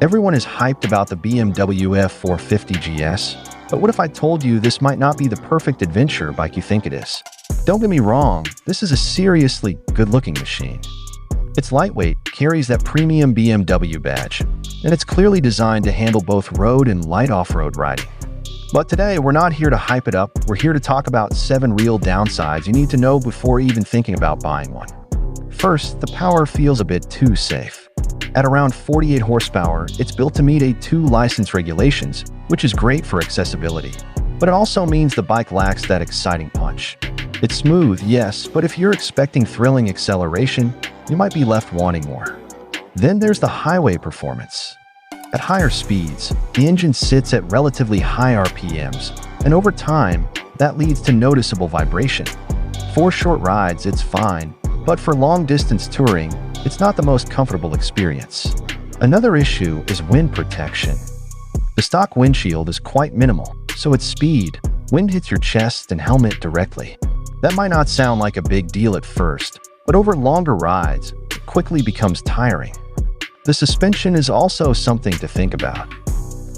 Everyone is hyped about the BMW F 450 GS, but what if I told you this might not be the perfect adventure bike you think it is? Don't get me wrong, this is a seriously good-looking machine. It's lightweight, carries that premium BMW badge, and it's clearly designed to handle both road and light off-road riding. But today, we're not here to hype it up, we're here to talk about 7 real downsides you need to know before even thinking about buying one. First, the power feels a bit too safe. At around 48 horsepower, it's built to meet A2 license regulations, which is great for accessibility. But it also means the bike lacks that exciting punch. It's smooth, yes, but if you're expecting thrilling acceleration, you might be left wanting more. Then there's the highway performance. At higher speeds, the engine sits at relatively high RPMs, and over time, that leads to noticeable vibration. For short rides, it's fine, but for long-distance touring, it's not the most comfortable experience. Another issue is wind protection. The stock windshield is quite minimal, so at speed, wind hits your chest and helmet directly. That might not sound like a big deal at first, but over longer rides, it quickly becomes tiring. The suspension is also something to think about.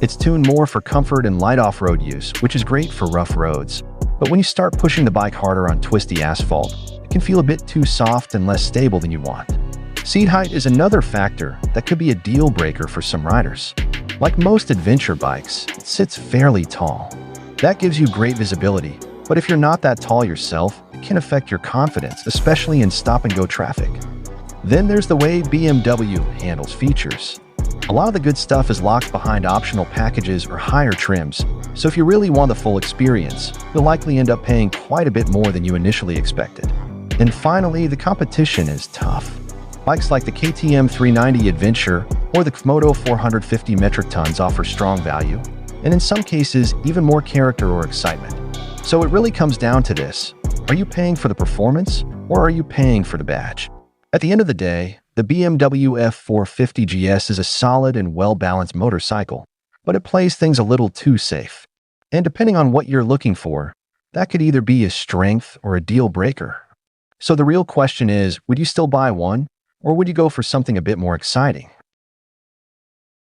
It's tuned more for comfort and light off-road use, which is great for rough roads. But when you start pushing the bike harder on twisty asphalt, it can feel a bit too soft and less stable than you want. Seat height is another factor that could be a deal breaker for some riders. Like most adventure bikes, it sits fairly tall. That gives you great visibility, but if you're not that tall yourself, it can affect your confidence, especially in stop-and-go traffic. Then there's the way BMW handles features. A lot of the good stuff is locked behind optional packages or higher trims, so if you really want the full experience, you'll likely end up paying quite a bit more than you initially expected. And finally, the competition is tough. Bikes like the KTM 390 Adventure or the CFMOTO 450 metric tons offer strong value, and in some cases, even more character or excitement. So it really comes down to this: are you paying for the performance, or are you paying for the badge? At the end of the day, the BMW F 450 GS is a solid and well-balanced motorcycle, but it plays things a little too safe. And depending on what you're looking for, that could either be a strength or a deal breaker. So the real question is, would you still buy one? Or would you go for something a bit more exciting?